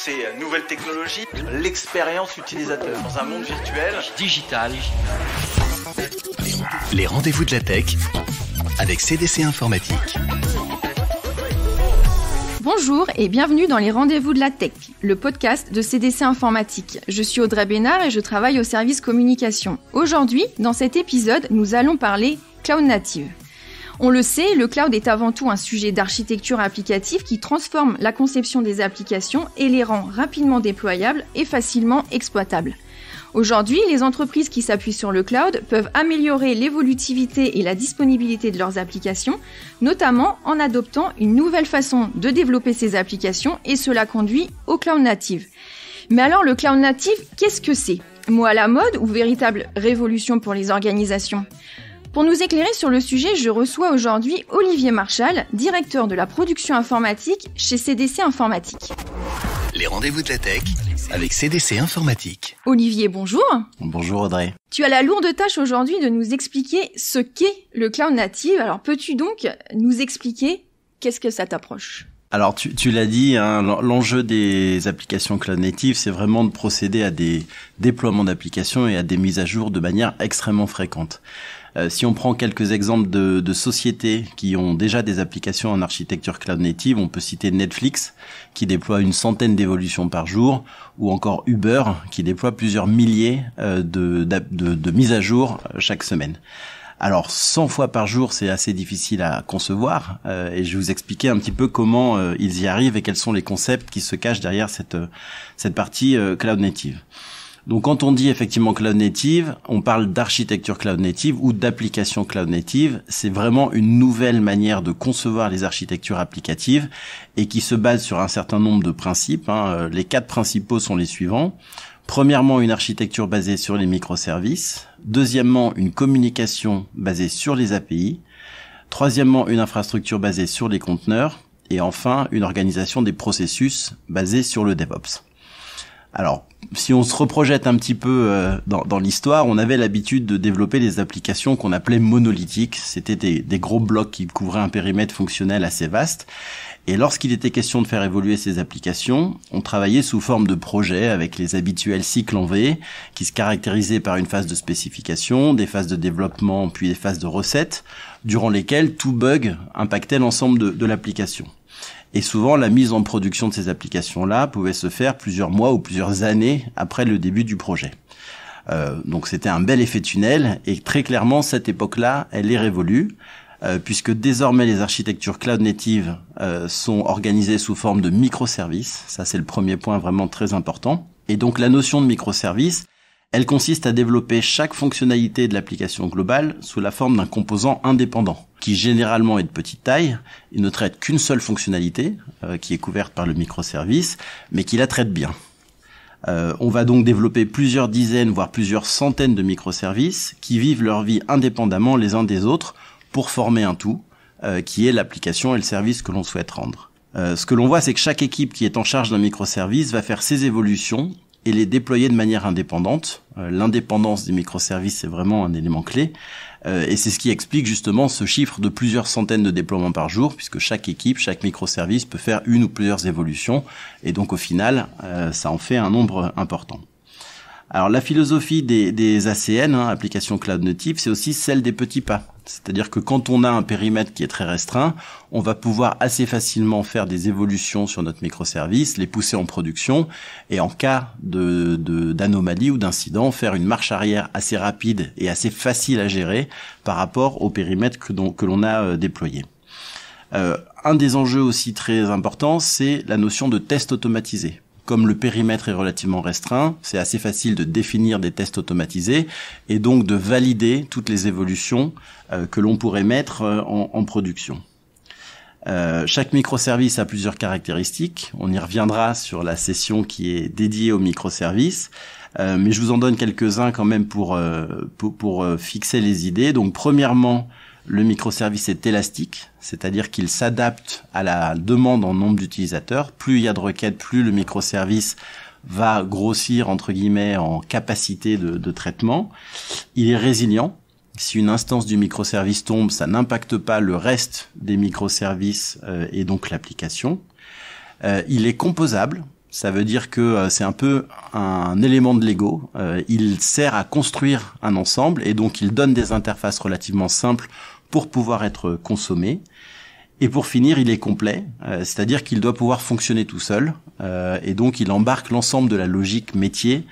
ces nouvelles technologies, l'expérience utilisateur dans un monde virtuel, digital. Les rendez-vous de la tech avec CDC Informatique. Bonjour et bienvenue dans les rendez-vous de la tech, le podcast de CDC Informatique. Je suis Audrey Bénard et je travaille au service communication. Aujourd'hui, dans cet épisode, nous allons parler cloud native. On le sait, le cloud est avant tout un sujet d'architecture applicative qui transforme la conception des applications et les rend rapidement déployables et facilement exploitables. Aujourd'hui, les entreprises qui s'appuient sur le cloud peuvent améliorer l'évolutivité et la disponibilité de leurs applications, notamment en adoptant une nouvelle façon de développer ces applications et cela conduit au cloud native. Mais alors le cloud native, qu'est-ce que c'est ? Mot à la mode ou véritable révolution pour les organisations ? Pour nous éclairer sur le sujet, je reçois aujourd'hui Olivier Marchal, directeur de la production informatique chez CDC Informatique. Les rendez-vous de la tech avec CDC Informatique. Olivier, bonjour. Bonjour Audrey. Tu as la lourde tâche aujourd'hui de nous expliquer ce qu'est le cloud native. Alors peux-tu donc nous expliquer qu'est-ce que ça t'approche ? Alors tu l'as dit, hein, l'enjeu des applications cloud native, c'est vraiment de procéder à des déploiements d'applications et à des mises à jour de manière extrêmement fréquente. Si on prend quelques exemples de sociétés qui ont déjà des applications en architecture cloud native, on peut citer Netflix qui déploie une centaine d'évolutions par jour, ou encore Uber qui déploie plusieurs milliers de mises à jour chaque semaine. Alors 100 fois par jour, c'est assez difficile à concevoir et je vais vous expliquer un petit peu comment ils y arrivent et quels sont les concepts qui se cachent derrière cette partie cloud native. Donc quand on dit effectivement cloud native, on parle d'architecture cloud native ou d'application cloud native. C'est vraiment une nouvelle manière de concevoir les architectures applicatives et qui se base sur un certain nombre de principes. Les 4 principaux sont les suivants. Premièrement, une architecture basée sur les microservices. Deuxièmement, une communication basée sur les API. Troisièmement, une infrastructure basée sur les conteneurs. Et enfin, une organisation des processus basée sur le DevOps. Alors, si on se reprojette un petit peu dans l'histoire, on avait l'habitude de développer des applications qu'on appelait monolithiques. C'était des gros blocs qui couvraient un périmètre fonctionnel assez vaste. Et lorsqu'il était question de faire évoluer ces applications, on travaillait sous forme de projets avec les habituels cycles en V, qui se caractérisaient par une phase de spécification, des phases de développement, puis des phases de recettes, durant lesquelles tout bug impactait l'ensemble de l'application. Et souvent, la mise en production de ces applications-là pouvait se faire plusieurs mois ou plusieurs années après le début du projet. Donc c'était un bel effet tunnel, et très clairement, cette époque-là, elle est révolue, puisque désormais les architectures cloud native sont organisées sous forme de microservices. Ça, c'est le premier point vraiment très important. Et donc la notion de microservice, elle consiste à développer chaque fonctionnalité de l'application globale sous la forme d'un composant indépendant, qui généralement est de petite taille. Il ne traite qu'une seule fonctionnalité, qui est couverte par le microservice, mais qui la traite bien. On va donc développer plusieurs dizaines, voire plusieurs centaines de microservices qui vivent leur vie indépendamment les uns des autres pour former un tout, qui est l'application et le service que l'on souhaite rendre. Ce que l'on voit, c'est que chaque équipe qui est en charge d'un microservice va faire ses évolutions et les déployer de manière indépendante. L'indépendance des microservices, c'est vraiment un élément clé. Et c'est ce qui explique justement ce chiffre de plusieurs centaines de déploiements par jour, puisque chaque équipe, chaque microservice peut faire une ou plusieurs évolutions. Et donc au final, ça en fait un nombre important. Alors la philosophie des ACN, applications cloud native, c'est aussi celle des petits pas. C'est-à-dire que quand on a un périmètre qui est très restreint, on va pouvoir assez facilement faire des évolutions sur notre microservice, les pousser en production, et en cas d'anomalie ou d'incident, faire une marche arrière assez rapide et assez facile à gérer par rapport au périmètre que l'on a déployé. Un des enjeux aussi très importants, c'est la notion de test automatisé. Comme le périmètre est relativement restreint, c'est assez facile de définir des tests automatisés et donc de valider toutes les évolutions que l'on pourrait mettre en production. Chaque microservice a plusieurs caractéristiques. On y reviendra sur la session qui est dédiée aux microservices. Mais je vous en donne quelques-uns quand même pour fixer les idées. Donc premièrement, le microservice est élastique, c'est-à-dire qu'il s'adapte à la demande en nombre d'utilisateurs. Plus il y a de requêtes, plus le microservice va grossir entre guillemets en capacité de traitement. Il est résilient. Si une instance du microservice tombe, ça n'impacte pas le reste des microservices et donc l'application. Il est composable, Ça veut dire que c'est un peu un élément de Lego. Il sert à construire un ensemble et donc il donne des interfaces relativement simples pour pouvoir être consommé. Et pour finir, il est complet, c'est-à-dire qu'il doit pouvoir fonctionner tout seul et donc il embarque l'ensemble de la logique métier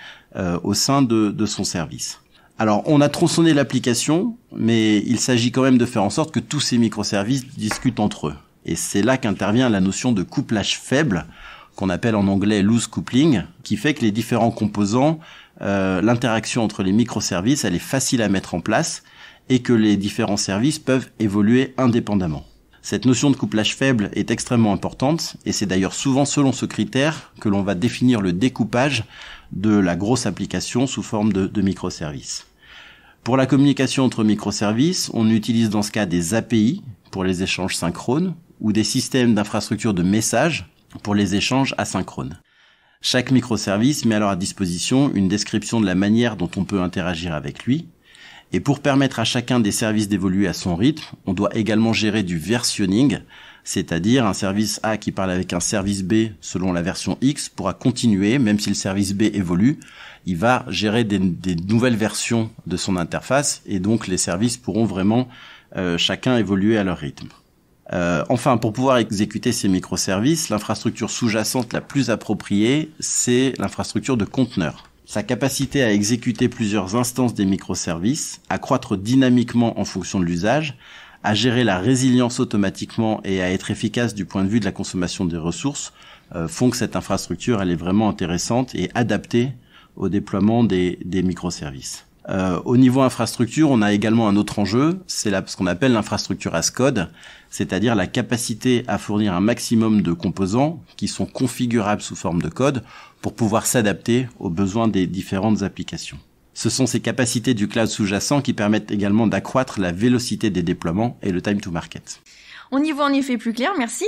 au sein de son service. Alors, on a tronçonné l'application, mais il s'agit quand même de faire en sorte que tous ces microservices discutent entre eux. Et c'est là qu'intervient la notion de couplage faible, qu'on appelle en anglais loose coupling, qui fait que les différents composants, l'interaction entre les microservices, elle est facile à mettre en place et que les différents services peuvent évoluer indépendamment. Cette notion de couplage faible est extrêmement importante et c'est d'ailleurs souvent selon ce critère que l'on va définir le découpage de la grosse application sous forme de microservices. Pour la communication entre microservices, on utilise dans ce cas des API pour les échanges synchrones ou des systèmes d'infrastructure de messages pour les échanges asynchrones. Chaque microservice met alors à disposition une description de la manière dont on peut interagir avec lui. Et pour permettre à chacun des services d'évoluer à son rythme, on doit également gérer du versionning, c'est-à-dire un service A qui parle avec un service B selon la version X pourra continuer, même si le service B évolue, il va gérer des nouvelles versions de son interface et donc les services pourront vraiment chacun évoluer à leur rythme. Enfin, pour pouvoir exécuter ces microservices, l'infrastructure sous-jacente la plus appropriée, c'est l'infrastructure de conteneurs. Sa capacité à exécuter plusieurs instances des microservices, à croître dynamiquement en fonction de l'usage, à gérer la résilience automatiquement et à être efficace du point de vue de la consommation des ressources, font que cette infrastructure elle est vraiment intéressante et adaptée au déploiement des microservices. Au niveau infrastructure, on a également un autre enjeu, c'est ce qu'on appelle l'infrastructure as code, c'est-à-dire la capacité à fournir un maximum de composants qui sont configurables sous forme de code pour pouvoir s'adapter aux besoins des différentes applications. Ce sont ces capacités du cloud sous-jacent qui permettent également d'accroître la vélocité des déploiements et le time to market. On y voit en effet plus clair, merci.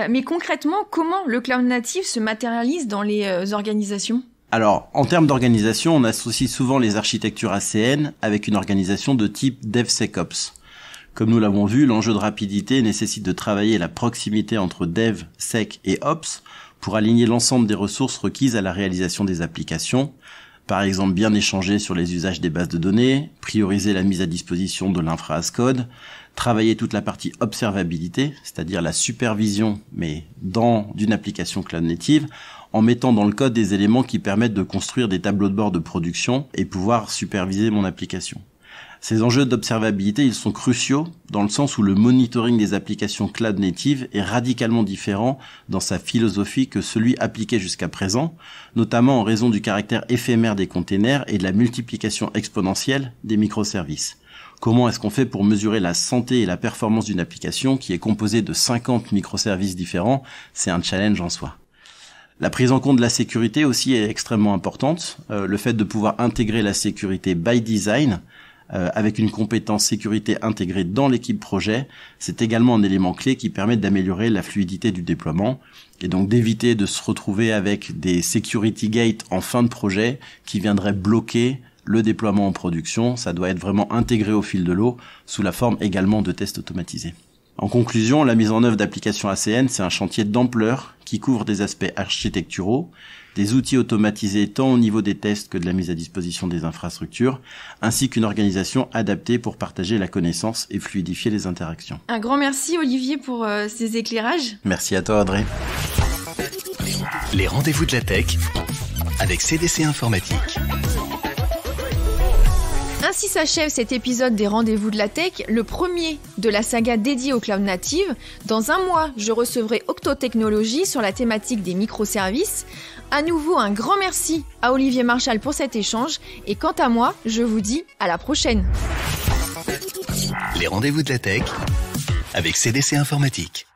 Mais concrètement, comment le cloud native se matérialise dans les organisations ? Alors, en termes d'organisation, on associe souvent les architectures ACN avec une organisation de type DevSecOps. Comme nous l'avons vu, l'enjeu de rapidité nécessite de travailler la proximité entre Dev, Sec et Ops pour aligner l'ensemble des ressources requises à la réalisation des applications. Par exemple, bien échanger sur les usages des bases de données, prioriser la mise à disposition de l'infra as code, travailler toute la partie observabilité, c'est-à-dire la supervision, mais d'une application cloud native, en mettant dans le code des éléments qui permettent de construire des tableaux de bord de production et pouvoir superviser mon application. Ces enjeux d'observabilité, ils sont cruciaux dans le sens où le monitoring des applications cloud native est radicalement différent dans sa philosophie que celui appliqué jusqu'à présent, notamment en raison du caractère éphémère des containers et de la multiplication exponentielle des microservices. Comment est-ce qu'on fait pour mesurer la santé et la performance d'une application qui est composée de 50 microservices différents? C'est un challenge en soi. La prise en compte de la sécurité aussi est extrêmement importante. Le fait de pouvoir intégrer la sécurité by design avec une compétence sécurité intégrée dans l'équipe projet, c'est également un élément clé qui permet d'améliorer la fluidité du déploiement et donc d'éviter de se retrouver avec des security gates en fin de projet qui viendraient bloquer le déploiement en production. Ça doit être vraiment intégré au fil de l'eau sous la forme également de tests automatisés. En conclusion, la mise en œuvre d'applications ACN, c'est un chantier d'ampleur qui couvre des aspects architecturaux, des outils automatisés tant au niveau des tests que de la mise à disposition des infrastructures, ainsi qu'une organisation adaptée pour partager la connaissance et fluidifier les interactions. Un grand merci Olivier pour ces éclairages. Merci à toi Audrey. Les rendez-vous de la tech avec CDC Informatique. Ainsi s'achève cet épisode des Rendez-vous de la Tech, le premier de la saga dédiée au cloud native. Dans un mois, je recevrai Octo Technologies sur la thématique des microservices. À nouveau, un grand merci à Olivier Marchal pour cet échange. Et quant à moi, je vous dis à la prochaine. Les Rendez-vous de la Tech avec CDC Informatique.